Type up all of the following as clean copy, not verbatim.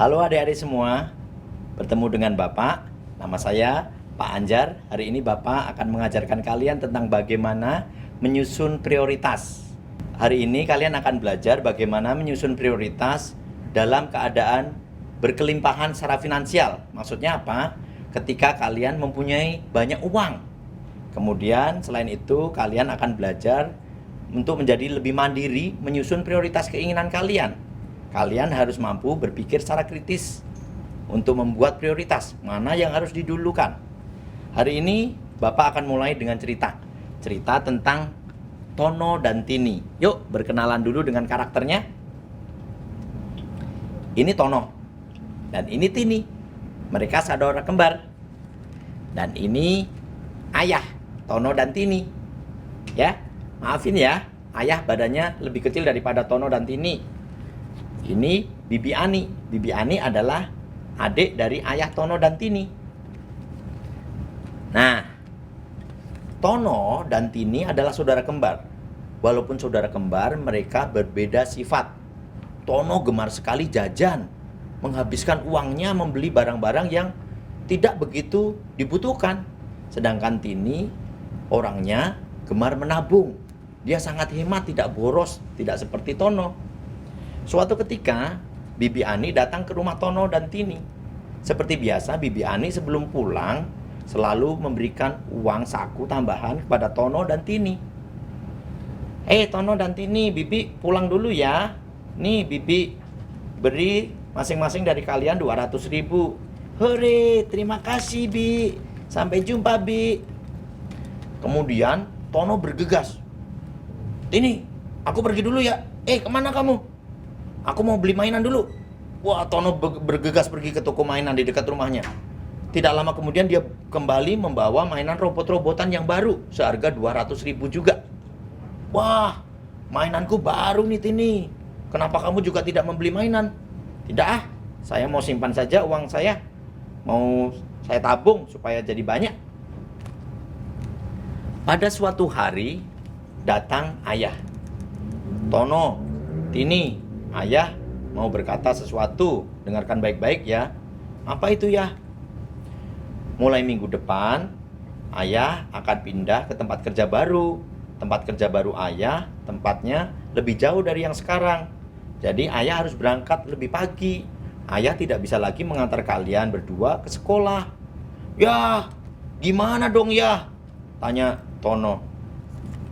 Halo adik-adik semua, bertemu dengan Bapak. Nama saya Pak Anjar. Hari ini Bapak akan mengajarkan kalian tentang bagaimana menyusun prioritas. Hari ini kalian akan belajar bagaimana menyusun prioritas dalam keadaan berkelimpahan secara finansial. Maksudnya apa? Ketika kalian mempunyai banyak uang. Kemudian selain itu kalian akan belajar untuk menjadi lebih mandiri, menyusun prioritas keinginan kalian. Kalian harus mampu berpikir secara kritis untuk membuat prioritas mana yang harus didulukan. Hari ini Bapak akan mulai dengan cerita tentang Tono dan Tini. Yuk berkenalan dulu dengan karakternya. Ini Tono dan ini Tini. Mereka saudara kembar. Dan ini ayah Tono dan Tini. Ya, maafin ya, ayah badannya lebih kecil daripada Tono dan Tini. Ini Bibi Ani. Bibi Ani adalah adik dari ayah Tono dan Tini. Nah, Tono dan Tini adalah saudara kembar. Walaupun saudara kembar, mereka berbeda sifat. Tono gemar sekali jajan, menghabiskan uangnya membeli barang-barang yang tidak begitu dibutuhkan. Sedangkan Tini orangnya gemar menabung. Dia sangat hemat, tidak boros, tidak seperti Tono. Suatu ketika, Bibi Ani datang ke rumah Tono dan Tini. Seperti biasa, Bibi Ani sebelum pulang selalu memberikan uang saku tambahan kepada Tono dan Tini. Tono dan Tini, Bibi pulang dulu ya. Nih, Bibi beri masing-masing dari kalian 200.000. Hore, terima kasih, Bi. Sampai jumpa, Bi. Kemudian, Tono bergegas. Tini, aku pergi dulu ya. Kemana kamu? Aku mau beli mainan dulu. Wah, Tono bergegas pergi ke toko mainan di dekat rumahnya. Tidak lama kemudian dia kembali membawa mainan robot-robotan yang baru seharga 200.000 juga. Wah, mainanku baru nih Tini. Kenapa kamu juga tidak membeli mainan? Tidak saya mau simpan saja uang saya. Mau saya tabung supaya jadi banyak. Pada suatu hari datang ayah. Tono, Tini, ayah mau berkata sesuatu, dengarkan baik-baik ya. Apa itu ya? Mulai minggu depan, ayah akan pindah ke tempat kerja baru. Tempat kerja baru ayah, tempatnya lebih jauh dari yang sekarang. Jadi ayah harus berangkat lebih pagi. Ayah tidak bisa lagi mengantar kalian berdua ke sekolah. Ya, gimana dong ya? Tanya Tono.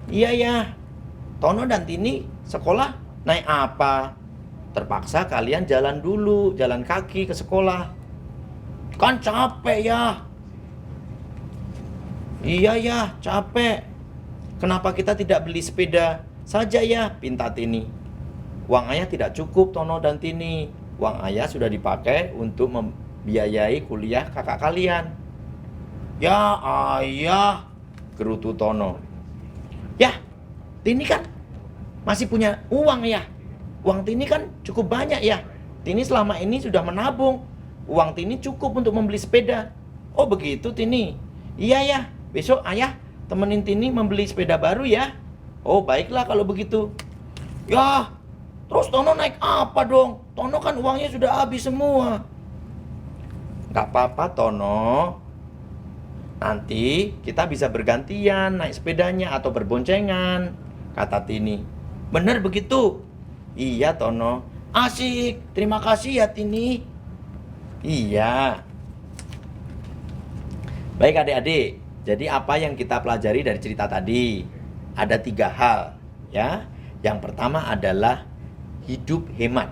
Iya ya, Tono dan Tini sekolah naik apa? Terpaksa kalian jalan dulu, jalan kaki ke sekolah. Kan capek ya. Iya ya, capek. Kenapa kita tidak beli sepeda saja ya? Pinta Tini. Uang ayah tidak cukup, Tono dan Tini. Uang ayah sudah dipakai untuk membiayai kuliah kakak kalian. Ya ayah, gerutu Tono. Ya, Tini kan masih punya uang ya. Uang Tini kan cukup banyak ya. Tini selama ini sudah menabung. Uang Tini cukup untuk membeli sepeda. Oh begitu Tini. Iya ya, besok ayah temenin Tini membeli sepeda baru ya. Oh baiklah kalau begitu. Ya, terus Tono naik apa dong? Tono kan uangnya sudah habis semua. Gak apa-apa Tono. Nanti kita bisa bergantian naik sepedanya atau berboncengan, kata Tini. Bener begitu? Iya Tono. Asik, terima kasih ya Tini. Iya. Baik adik-adik, jadi apa yang kita pelajari dari cerita tadi? Ada 3 hal ya. Yang pertama adalah hidup hemat.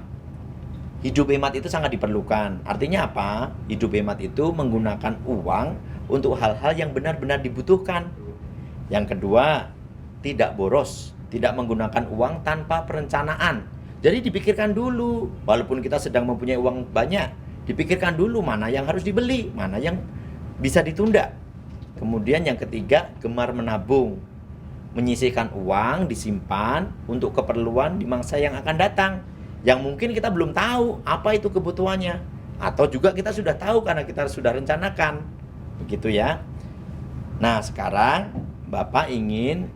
Hidup hemat itu sangat diperlukan. Artinya apa? Hidup hemat itu menggunakan uang untuk hal-hal yang benar-benar dibutuhkan. Yang kedua, tidak boros. Tidak menggunakan uang tanpa perencanaan. Jadi dipikirkan dulu, walaupun kita sedang mempunyai uang banyak, dipikirkan dulu mana yang harus dibeli, mana yang bisa ditunda. Kemudian yang ketiga, gemar menabung. Menyisihkan uang, disimpan untuk keperluan di masa yang akan datang. Yang mungkin kita belum tahu apa itu kebutuhannya. Atau juga kita sudah tahu karena kita sudah rencanakan. Begitu ya. Nah sekarang Bapak ingin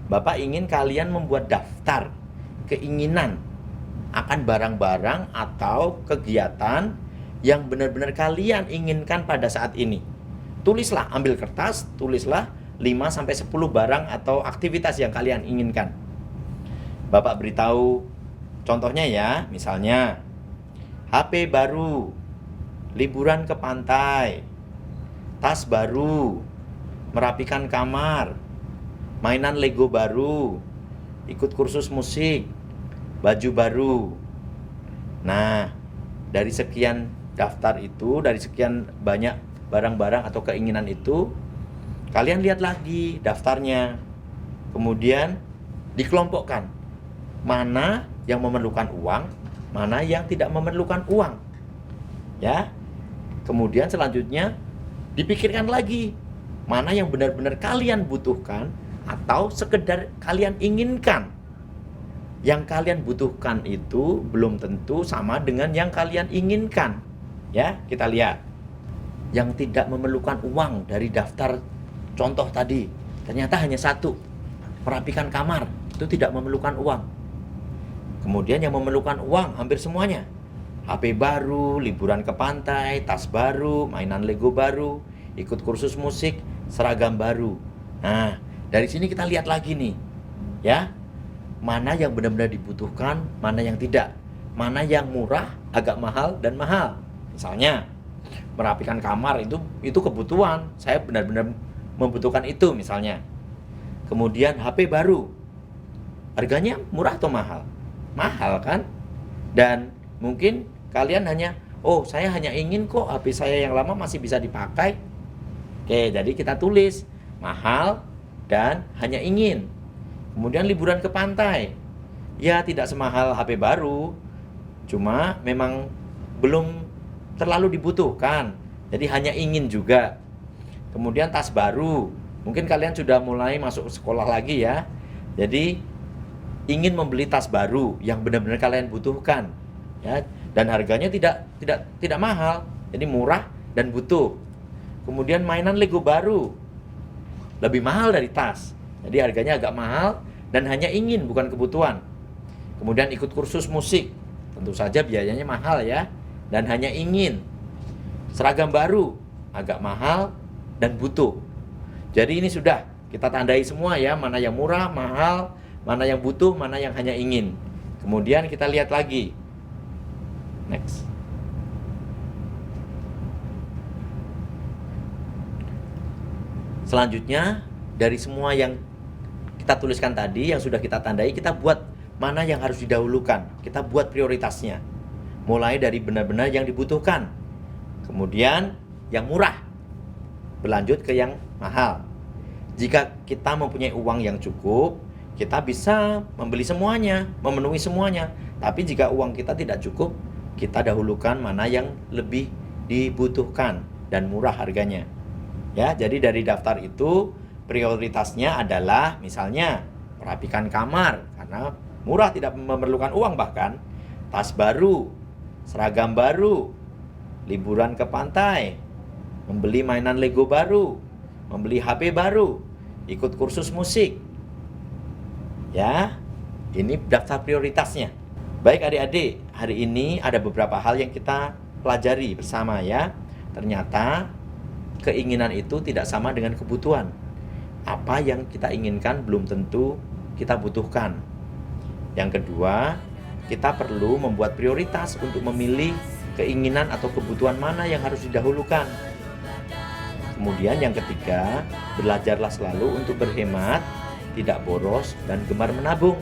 Bapak ingin kalian membuat daftar keinginan akan barang-barang atau kegiatan yang benar-benar kalian inginkan pada saat ini. Tulislah, ambil kertas, tulislah 5-10 barang atau aktivitas yang kalian inginkan. Bapak beritahu contohnya ya, misalnya HP baru, liburan ke pantai, tas baru, merapikan kamar, mainan Lego baru, ikut kursus musik, baju baru. Nah, dari sekian daftar itu, dari sekian banyak barang-barang atau keinginan itu, kalian lihat lagi daftarnya. Kemudian dikelompokkan. Mana yang memerlukan uang, mana yang tidak memerlukan uang. Ya. Kemudian selanjutnya dipikirkan lagi, mana yang benar-benar kalian butuhkan atau sekedar kalian inginkan. Yang kalian butuhkan itu belum tentu sama dengan yang kalian inginkan. Ya, kita lihat. Yang tidak memerlukan uang dari daftar contoh tadi, ternyata hanya satu. Merapikan kamar, itu tidak memerlukan uang. Kemudian yang memerlukan uang hampir semuanya. HP baru, liburan ke pantai, tas baru, mainan Lego baru, ikut kursus musik, seragam baru. Nah, dari sini kita lihat lagi nih. Ya. Mana yang benar-benar dibutuhkan, mana yang tidak. Mana yang murah, agak mahal, dan mahal. Misalnya, merapikan kamar itu kebutuhan. Saya benar-benar membutuhkan itu misalnya. Kemudian HP baru. Harganya murah atau mahal? Mahal kan? Dan mungkin kalian hanya, oh saya hanya ingin kok HP saya yang lama masih bisa dipakai. Oke, jadi kita tulis mahal dan hanya ingin. Kemudian liburan ke pantai, ya tidak semahal HP baru, cuma memang belum terlalu dibutuhkan, jadi hanya ingin juga. Kemudian tas baru, mungkin kalian sudah mulai masuk sekolah lagi ya, jadi ingin membeli tas baru yang benar-benar kalian butuhkan, ya, dan harganya tidak mahal, jadi murah dan butuh. Kemudian mainan Lego baru, lebih mahal dari tas. Jadi harganya agak mahal dan hanya ingin, bukan kebutuhan. Kemudian ikut kursus musik, tentu saja biayanya mahal ya, dan hanya ingin. Seragam baru, agak mahal dan butuh. Jadi ini sudah kita tandai semua ya, mana yang murah, mahal, mana yang butuh, mana yang hanya ingin. Kemudian kita lihat lagi. Next. Selanjutnya, dari semua yang kita tuliskan tadi, yang sudah kita tandai, kita buat mana yang harus didahulukan. Kita buat prioritasnya. Mulai dari benar-benar yang dibutuhkan. Kemudian yang murah. Berlanjut ke yang mahal. Jika kita mempunyai uang yang cukup, kita bisa membeli semuanya, memenuhi semuanya. Tapi jika uang kita tidak cukup, kita dahulukan mana yang lebih dibutuhkan dan murah harganya. Ya, jadi dari daftar itu prioritasnya adalah misalnya merapikan kamar karena murah, tidak memerlukan uang bahkan, tas baru, seragam baru, liburan ke pantai, membeli mainan Lego baru, membeli HP baru, ikut kursus musik. Ya, ini daftar prioritasnya. Baik adik-adik, hari ini ada beberapa hal yang kita pelajari bersama ya. Ternyata keinginan itu tidak sama dengan kebutuhan. Apa yang kita inginkan belum tentu kita butuhkan. Yang kedua, kita perlu membuat prioritas untuk memilih keinginan atau kebutuhan mana yang harus didahulukan. Kemudian yang ketiga, belajarlah selalu untuk berhemat, tidak boros, dan gemar menabung.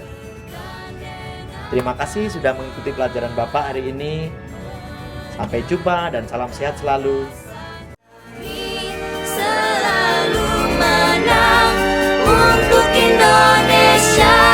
Terima kasih sudah mengikuti pelajaran Bapak hari ini. Sampai jumpa dan salam sehat selalu. Selalu menang untuk Indonesia.